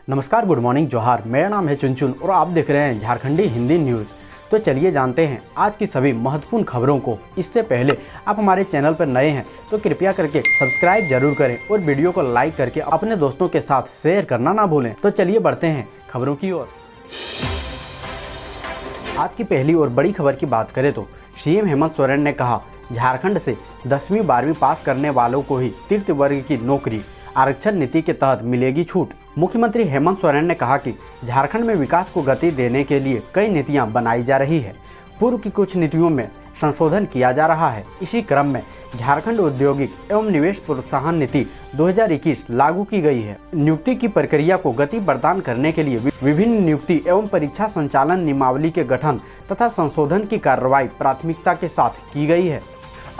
नमस्कार, good morning, जोहार। मेरा नाम है चुनचुन और आप देख रहे हैं झारखंडी हिंदी न्यूज़। तो चलिए जानते हैं आज की सभी महत्वपूर्ण खबरों को। इससे पहले आप हमारे चैनल पर नए हैं तो कृपया करके सब्सक्राइब जरूर करें और वीडियो को लाइक करके अपने दोस्तों के साथ शेयर करना ना भूलें। तो चलिए बढ़ते हैं खबरों की ओर। आज की पहली और बड़ी खबर की बात करें तो सीएम हेमंत सोरेन ने कहा, झारखंड से 10वीं 12वीं पास करने वालों को ही तृतीय वर्ग की नौकरी, आरक्षण नीति के तहत मिलेगी छूट। मुख्यमंत्री हेमंत सोरेन ने कहा कि झारखंड में विकास को गति देने के लिए कई नीतियां बनाई जा रही है। पूर्व की कुछ नीतियों में संशोधन किया जा रहा है। इसी क्रम में झारखंड औद्योगिक एवं निवेश प्रोत्साहन नीति 2021 लागू की गई है। नियुक्ति की प्रक्रिया को गति प्रदान करने के लिए विभिन्न नियुक्ति एवं परीक्षा संचालन नियमावली के गठन तथा संशोधन की कार्रवाई प्राथमिकता के साथ की गई है।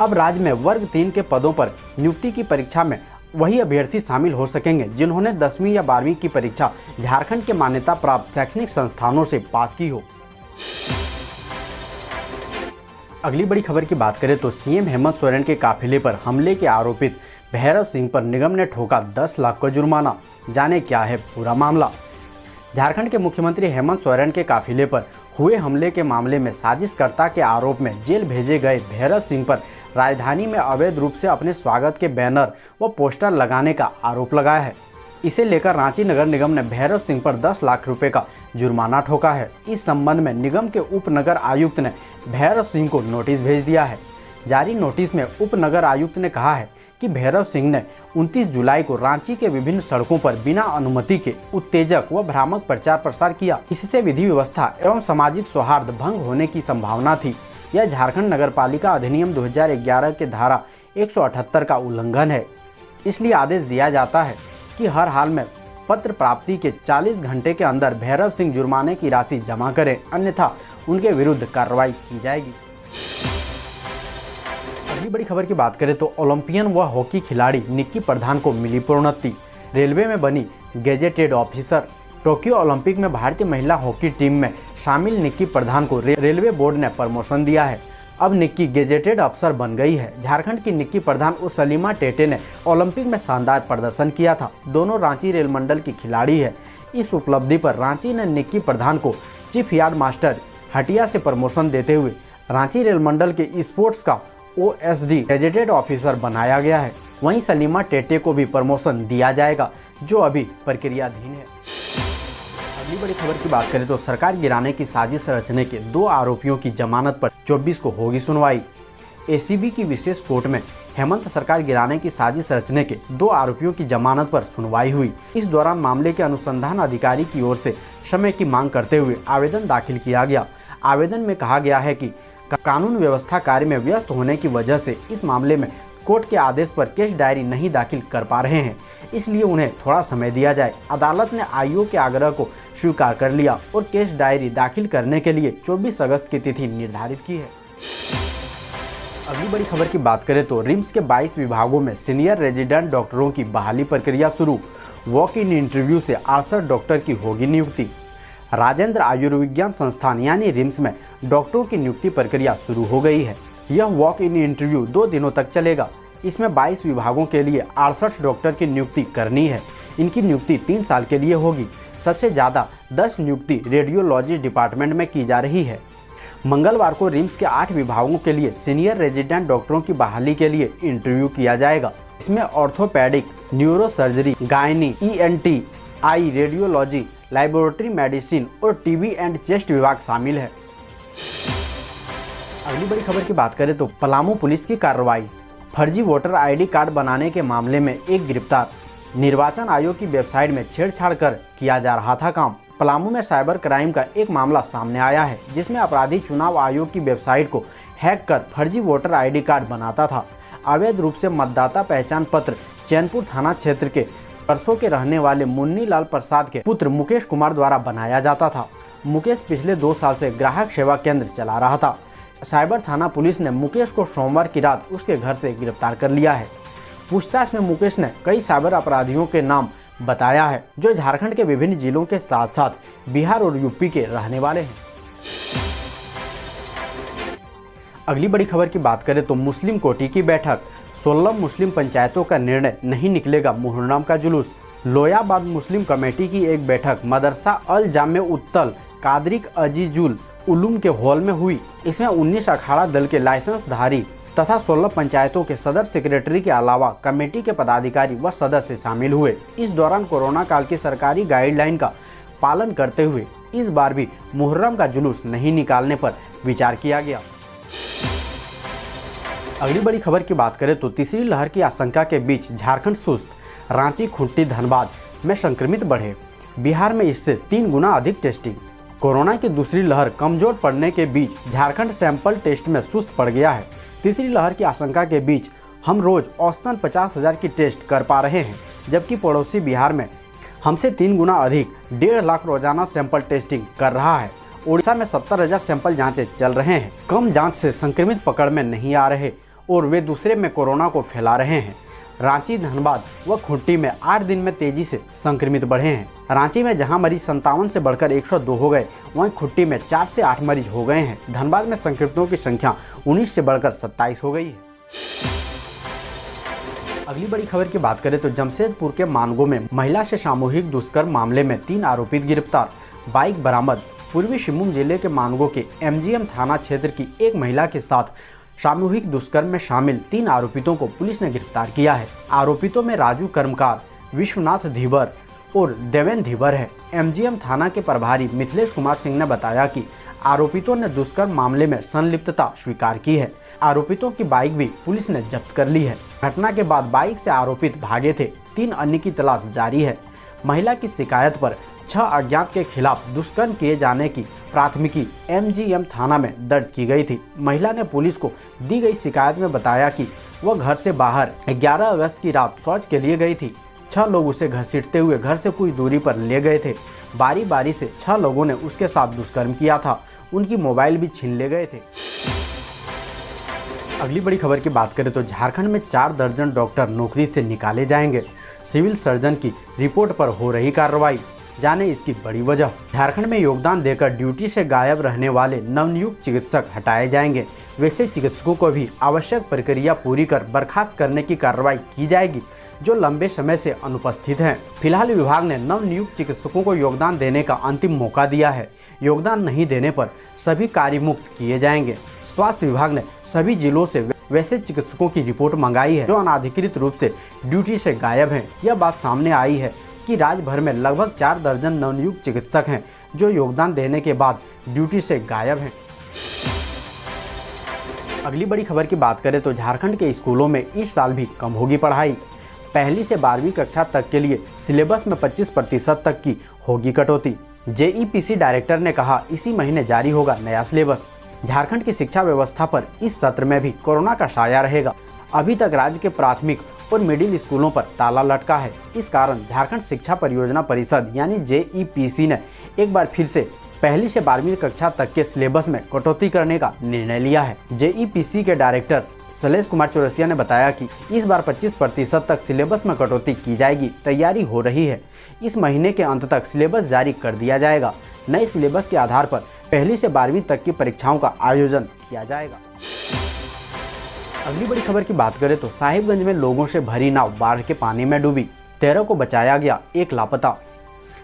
अब राज्य में वर्ग 3 के पदों पर नियुक्ति की परीक्षा में वही अभ्यर्थी शामिल हो सकेंगे जिन्होंने 10वीं या 12वीं की परीक्षा झारखंड के मान्यता प्राप्त शैक्षणिक संस्थानों से पास की हो। अगली बड़ी खबर की बात करें तो सीएम हेमंत सोरेन के काफिले पर हमले के आरोपित भैरव सिंह पर निगम ने ठोका 10 लाख का जुर्माना। जाने क्या है पूरा मामला। झारखंड के मुख्यमंत्री हेमंत सोरेन के काफिले पर हुए हमले के मामले में साजिशकर्ता के आरोप में जेल भेजे गए भैरव सिंह पर राजधानी में अवैध रूप से अपने स्वागत के बैनर व पोस्टर लगाने का आरोप लगाया है। इसे लेकर रांची नगर निगम ने भैरव सिंह पर 10 लाख रुपए का जुर्माना ठोका है। इस संबंध में निगम के उप नगर आयुक्त ने भैरव सिंह को नोटिस भेज दिया है। जारी नोटिस में उप नगर आयुक्त ने कहा है कि भैरव सिंह ने 29 जुलाई को रांची के विभिन्न सड़कों पर बिना अनुमति के उत्तेजक व भ्रामक प्रचार प्रसार किया। इससे विधि व्यवस्था एवं सामाजिक सौहार्द भंग होने की संभावना थी। यह झारखंड नगरपालिका अधिनियम 2011 के धारा 178 का उल्लंघन है। इसलिए आदेश दिया जाता है कि हर हाल में पत्र प्राप्ति के 40 घंटे के अंदर भैरव सिंह जुर्माने की राशि जमा करें, अन्यथा उनके विरुद्ध कार्रवाई की जाएगी। अगली बड़ी खबर की बात करें तो ओलंपियन व हॉकी खिलाड़ी निक्की प्रधान को मिली प्रोन्नति। रेलवे में बनी गेजेटेड ऑफिसर। टोक्यो ओलंपिक में भारतीय महिला हॉकी टीम में शामिल निक्की प्रधान को रेलवे बोर्ड ने प्रमोशन दिया है। अब निक्की गेजेटेड अफसर बन गई है। झारखंड की निक्की प्रधान और सलीमा टेटे ने ओलंपिक में शानदार प्रदर्शन किया था। दोनों रांची रेल मंडल की खिलाड़ी है। इस उपलब्धि पर रांची ने निक्की प्रधान को चीफ यार्ड मास्टर हटिया से प्रमोशन देते हुए रांची रेल मंडल के स्पोर्ट्स का OSD गेजेटेड ऑफिसर बनाया गया है। वहीं सलीमा टेटे को भी प्रमोशन दिया जाएगा, जो अभी प्रक्रियाधीन है। अगली बड़ी खबर की बात करें तो सरकार गिराने की साजिश रचने के 2 आरोपियों की जमानत पर 24 को होगी सुनवाई। ACB की विशेष कोर्ट में हेमंत सरकार गिराने की साजिश रचने के 2 आरोपियों की जमानत पर सुनवाई हुई। इस दौरान मामले के अनुसंधान अधिकारी की ओर से समय की मांग करते हुए आवेदन दाखिल किया गया। आवेदन में कहा गया है कि कानून व्यवस्था कार्य में व्यस्त होने की वजह से इस मामले में कोर्ट के आदेश पर केस डायरी नहीं दाखिल कर पा रहे हैं, इसलिए उन्हें थोड़ा समय दिया जाए। अदालत ने आयोग के आग्रह को स्वीकार कर लिया और केस डायरी दाखिल करने के लिए 24 अगस्त की तिथि निर्धारित की है। अगली बड़ी खबर की बात करें तो रिम्स के 22 विभागों में सीनियर रेजिडेंट डॉक्टरों की बहाली प्रक्रिया शुरू। वॉक इन इंटरव्यू से 68 डॉक्टर की होगी नियुक्ति। राजेंद्र आयुर्विज्ञान संस्थान यानी रिम्स में डॉक्टरों की नियुक्ति प्रक्रिया शुरू हो गई है। यह वॉक इन इंटरव्यू 2 दिनों तक चलेगा। इसमें 22 विभागों के लिए 68 डॉक्टर की नियुक्ति करनी है। इनकी नियुक्ति 3 साल के लिए होगी। सबसे ज़्यादा 10 नियुक्ति रेडियोलॉजी डिपार्टमेंट में की जा रही है। मंगलवार को रिम्स के 8 विभागों के लिए सीनियर रेजिडेंट डॉक्टरों की बहाली के लिए इंटरव्यू किया जाएगा। इसमें ऑर्थोपेडिक, न्यूरोसर्जरी, गायनी, ENT, आई, रेडियोलॉजी, लैबोरेटरी मेडिसिन और TB एंड चेस्ट विभाग शामिल है। अगली बड़ी खबर की बात करें तो पलामू पुलिस की कार्रवाई। फर्जी वोटर ID कार्ड बनाने के मामले में एक गिरफ्तार। निर्वाचन आयोग की वेबसाइट में छेड़छाड़ कर किया जा रहा था काम। पलामू में साइबर क्राइम का एक मामला सामने आया है, जिसमें अपराधी चुनाव आयोग की वेबसाइट को हैक कर फर्जी वोटर ID कार्ड बनाता था। अवैध रूप से मतदाता पहचान पत्र चैनपुर थाना क्षेत्र के परसों के रहने वाले मुन्नी लाल प्रसाद के पुत्र मुकेश कुमार द्वारा बनाया जाता था। मुकेश पिछले 2 साल से ग्राहक सेवा केंद्र चला रहा था। साइबर थाना पुलिस ने मुकेश को सोमवार की रात उसके घर से गिरफ्तार कर लिया है। पूछताछ में मुकेश ने कई साइबर अपराधियों के नाम बताया है, जो झारखंड के विभिन्न जिलों के साथ साथ बिहार और यूपी के रहने वाले हैं। अगली बड़ी खबर की बात करें तो मुस्लिम कोटी की बैठक। 16 मुस्लिम पंचायतों का निर्णय, नहीं निकलेगा मुहर्रम का जुलूस। लोयाबाद मुस्लिम कमेटी की एक बैठक मदरसा अल जामे उत्तल कादरिक अजीजुल उलूम के हॉल में हुई। इसमें 19 अखाड़ा दल के लाइसेंसधारी तथा 16 पंचायतों के सदर सेक्रेटरी के अलावा कमेटी के पदाधिकारी व सदस्य शामिल हुए। इस दौरान कोरोना काल की सरकारी गाइडलाइन का पालन करते हुए इस बार भी मुहर्रम का जुलूस नहीं निकालने पर विचार किया गया। अगली बड़ी खबर की बात करें तो तीसरी लहर की आशंका के बीच झारखंड सुस्त, रांची, खूंटी, धनबाद में संक्रमित बढ़े। बिहार में इससे 3 गुना अधिक टेस्टिंग। कोरोना की दूसरी लहर कमजोर पड़ने के बीच झारखंड सैंपल टेस्ट में सुस्त पड़ गया है। तीसरी लहर की आशंका के बीच हम रोज औसतन 50,000 की टेस्ट कर पा रहे हैं, जबकि पड़ोसी बिहार में हमसे 3 गुना अधिक 1.5 लाख रोजाना सैंपल टेस्टिंग कर रहा है। उड़ीसा में 70,000 सैंपल जांचें चल रहे हैं। कम जांच से संक्रमित पकड़ में नहीं आ रहे और वे दूसरे में कोरोना को फैला रहे हैं। रांची, धनबाद व खूंटी में 8 दिन में तेजी से संक्रमित बढ़े हैं। रांची में जहां मरीज 57 से बढ़कर 102 हो गए, वहीं खूंटी में 4 से 8 मरीज हो गए हैं। धनबाद में संक्रमितों की संख्या 19 से बढ़कर 27 हो गई है। अगली बड़ी खबर की बात करें तो जमशेदपुर के मानगो में महिला से सामूहिक दुष्कर्म मामले में 3 आरोपित गिरफ्तार, बाइक बरामद। पूर्वी सिंहभूम जिले के मानगो के MGM थाना क्षेत्र की एक महिला के साथ सामूहिक दुष्कर्म में शामिल 3 आरोपितों को पुलिस ने गिरफ्तार किया है। आरोपितों में राजू कर्मकार, विश्वनाथ धीवर और देवेंद्र धीवर है। MGM थाना के प्रभारी मिथिलेश कुमार सिंह ने बताया कि आरोपितों ने दुष्कर्म मामले में संलिप्तता स्वीकार की है। आरोपितों की बाइक भी पुलिस ने जब्त कर ली है। घटना के बाद बाइक से आरोपित भागे थे। 3 अन्य की तलाश जारी है। महिला की शिकायत पर 6 अज्ञात के खिलाफ दुष्कर्म किए जाने की प्राथमिकी MGM थाना में दर्ज की गई थी। महिला ने पुलिस को दी गई शिकायत में बताया कि वह घर से बाहर 11 अगस्त की रात शौच के लिए गई थी। 6 लोग उसे घसीटते हुए घर से कुछ दूरी पर ले गए थे। बारी बारी से 6 लोगों ने उसके साथ दुष्कर्म किया था। उनकी मोबाइल भी छीन ले गए थे। अगली बड़ी खबर की बात करें तो झारखंड में 4 दर्जन डॉक्टर नौकरी से निकाले जाएंगे। सिविल सर्जन की रिपोर्ट पर हो रही कार्रवाई, जाने इसकी बड़ी वजह। झारखंड में योगदान देकर ड्यूटी से गायब रहने वाले नवनियुक्त चिकित्सक हटाए जाएंगे। वैसे चिकित्सकों को भी आवश्यक प्रक्रिया पूरी कर बर्खास्त करने की कार्रवाई की जाएगी, जो लंबे समय से अनुपस्थित हैं। फिलहाल विभाग ने नवनियुक्त चिकित्सकों को योगदान देने का अंतिम मौका दिया है। योगदान नहीं देने पर सभी कार्य मुक्त किए जाएंगे। स्वास्थ्य विभाग ने सभी जिलों से वैसे चिकित्सकों की रिपोर्ट मंगाई है जो अनाधिकृत रूप से ड्यूटी से गायब हैं। यह बात सामने आई है कि राज्य भर में लगभग 4 दर्जन नवनियुक्त चिकित्सक हैं जो योगदान देने के बाद ड्यूटी से गायब हैं। अगली बड़ी खबर की बात करें तो झारखंड के स्कूलों में इस साल भी कम होगी पढ़ाई। 1ली से 12वीं कक्षा तक के लिए सिलेबस में 25% तक की होगी कटौती। JEPC डायरेक्टर ने कहा, इसी महीने जारी होगा नया सिलेबस। झारखंड की शिक्षा व्यवस्था पर इस सत्र में भी कोरोना का साया रहेगा। अभी तक राज्य के प्राथमिक और मिडिल स्कूलों पर ताला लटका है। इस कारण झारखंड शिक्षा परियोजना परिषद यानी JEPC ने एक बार फिर से 1ली से 12वीं कक्षा तक के सिलेबस में कटौती करने का निर्णय लिया है। JEPC के डायरेक्टर शैलेश कुमार चौरसिया ने बताया कि इस बार 25% तक सिलेबस में कटौती की जाएगी। तैयारी हो रही है। इस महीने के अंत तक सिलेबस जारी कर दिया जाएगा। नए सिलेबस के आधार पर 1ली से 12वीं तक की परीक्षाओं का आयोजन किया जाएगा। अगली बड़ी खबर की बात करें तो साहिबगंज में लोगों से भरी नाव बाढ़ के पानी में डूबी, 13 को बचाया गया, 1 लापता।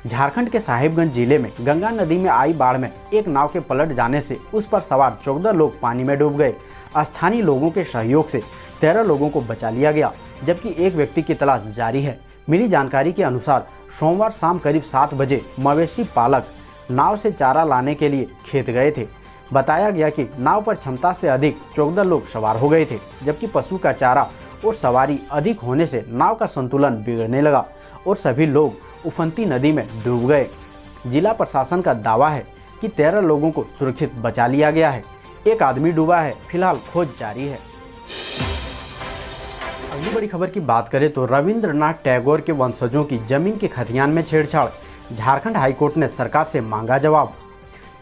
झारखंड के साहिबगंज जिले में गंगा नदी में आई बाढ़ में एक नाव के पलट जाने से उस पर सवार 14 लोग पानी में डूब गए। स्थानीय लोगों के सहयोग से 13 लोगों को बचा लिया गया, जबकि एक व्यक्ति की तलाश जारी है। मिली जानकारी के अनुसार सोमवार शाम करीब 7 बजे मवेशी पालक नाव से चारा लाने के लिए खेत गए थे। बताया गया कि नाव पर क्षमता से अधिक 14 लोग सवार हो गए थे, जबकि पशु का चारा और सवारी अधिक होने से नाव का संतुलन बिगड़ने लगा और सभी लोग उफनती नदी में डूब गए। जिला प्रशासन का दावा है कि 13 लोगों को सुरक्षित बचा लिया गया है। 1 आदमी डूबा है। फिलहाल खोज जारी है। अगली बड़ी खबर की बात करें तो रविंद्रनाथ टैगोर के वंशजों की जमीन के खतियान में छेड़छाड़, झारखंड हाईकोर्ट ने सरकार से मांगा जवाब।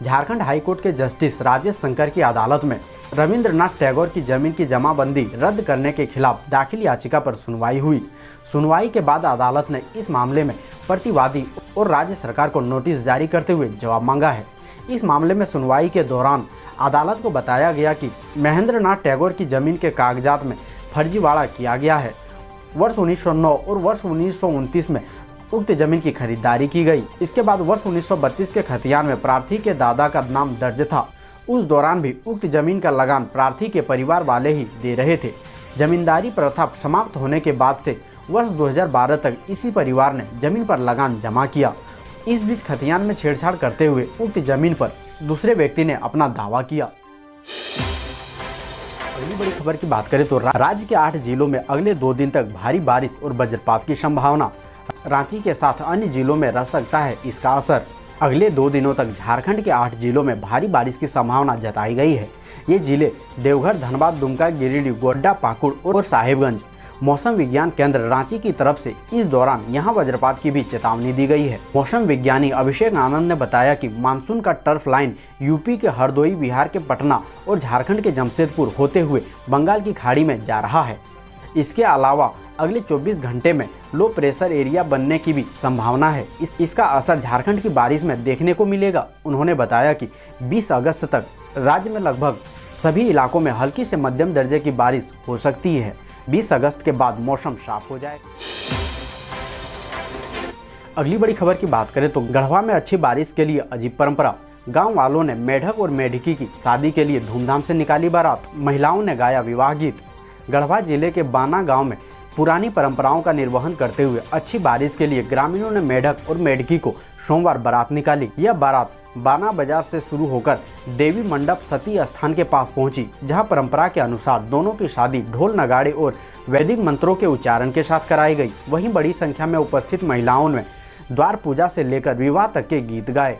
झारखंड हाईकोर्ट के जस्टिस राजेश शंकर की अदालत में रविंद्रनाथ टैगोर की जमीन की जमाबंदी रद्द करने के खिलाफ दाखिल याचिका पर सुनवाई हुई। सुनवाई के बाद अदालत ने इस मामले में प्रतिवादी और राज्य सरकार को नोटिस जारी करते हुए जवाब मांगा है। इस मामले में सुनवाई के दौरान अदालत को बताया गया कि महेंद्रनाथ टैगोर की जमीन के कागजात में फर्जीवाड़ा किया गया है। वर्ष 1909 और वर्ष 1929 में उक्त जमीन की खरीदारी की गई। इसके बाद वर्ष 1932 के खतियान में प्रार्थी के दादा का नाम दर्ज था। उस दौरान भी उक्त जमीन का लगान प्रार्थी के परिवार वाले ही दे रहे थे। जमींदारी प्रथा समाप्त होने के बाद से वर्ष 2012 तक इसी परिवार ने जमीन पर लगान जमा किया। इस बीच खतियान में छेड़छाड़ करते हुए उक्त जमीन पर दूसरे व्यक्ति ने अपना दावा किया। अगली बड़ी खबर की बात करें तो राज्य के 8 जिलों में अगले 2 दिन तक भारी बारिश और वज्रपात की संभावना। रांची के साथ अन्य जिलों में रह सकता है इसका असर। अगले 2 दिनों तक झारखंड के 8 जिलों में भारी बारिश की संभावना जताई गई है। ये जिले देवघर, धनबाद, दुमका, गिरिडीह, गोड्डा, पाकुड़ और साहिबगंज। मौसम विज्ञान केंद्र रांची की तरफ से इस दौरान यहां वज्रपात की भी चेतावनी दी गई है। मौसम विज्ञानी अभिषेक आनंद ने बताया कि मानसून का टर्फ लाइन यूपी के हरदोई, बिहार के पटना और झारखंड के जमशेदपुर होते हुए बंगाल की खाड़ी में जा रहा है। इसके अलावा अगले 24 घंटे में लो प्रेशर एरिया बनने की भी संभावना है। इसका असर झारखंड की बारिश में देखने को मिलेगा। उन्होंने बताया कि 20 अगस्त तक राज्य में लगभग सभी इलाकों में हल्की से मध्यम दर्जे की बारिश हो सकती है। 20 अगस्त के बाद मौसम साफ हो जाएगा। अगली बड़ी खबर की बात करें तो गढ़वा में अच्छी बारिश के लिए अजीब परंपरा। गांव वालों ने मेढक और मेढकी की शादी के लिए धूमधाम से निकाली बारात। महिलाओं ने गाया विवाह गीत। गढ़वा जिले के बाना गांव में पुरानी परंपराओं का निर्वहन करते हुए अच्छी बारिश के लिए ग्रामीणों ने मेढक और मेढकी को सोमवार बारात निकाली। यह बारात बाना बाजार से शुरू होकर देवी मंडप सती स्थान के पास पहुंची, जहां परंपरा के अनुसार दोनों की शादी ढोल, नगाड़े और वैदिक मंत्रों के उच्चारण के साथ कराई गई। वहीं बड़ी संख्या में उपस्थित महिलाओं ने द्वार पूजा से लेकर विवाह तक के गीत गाए।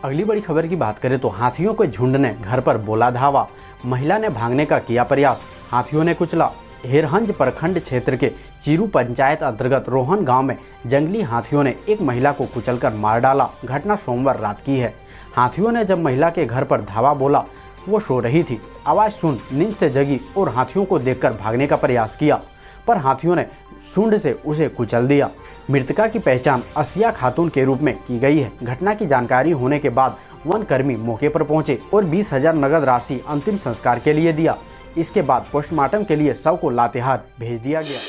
अगली बड़ी खबर की बात करें तो हाथियों के झुंड ने घर पर बोला धावा। महिला ने भागने का किया प्रयास, हाथियों ने कुचला। हेरहंज प्रखंड क्षेत्र के चीरू पंचायत अंतर्गत रोहन गांव में जंगली हाथियों ने एक महिला को कुचलकर मार डाला। घटना सोमवार रात की है। हाथियों ने जब महिला के घर पर धावा बोला, वो सो रही थी। आवाज सुन नींद से जगी और हाथियों को देखकर भागने का प्रयास किया, पर हाथियों ने सूंड से उसे कुचल दिया। मृतका की पहचान असिया खातून के रूप में की गई है। घटना की जानकारी होने के बाद वन कर्मी मौके पर पहुंचे और 20,000 नगद राशि अंतिम संस्कार के लिए दिया। इसके बाद पोस्टमार्टम के लिए शव को लातेहार भेज दिया गया।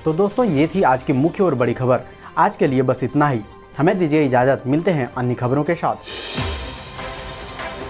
तो दोस्तों, ये थी आज की मुख्य और बड़ी खबर। आज के लिए बस इतना ही। हमें दीजिए इजाजत, मिलते हैं अन्य खबरों के साथ।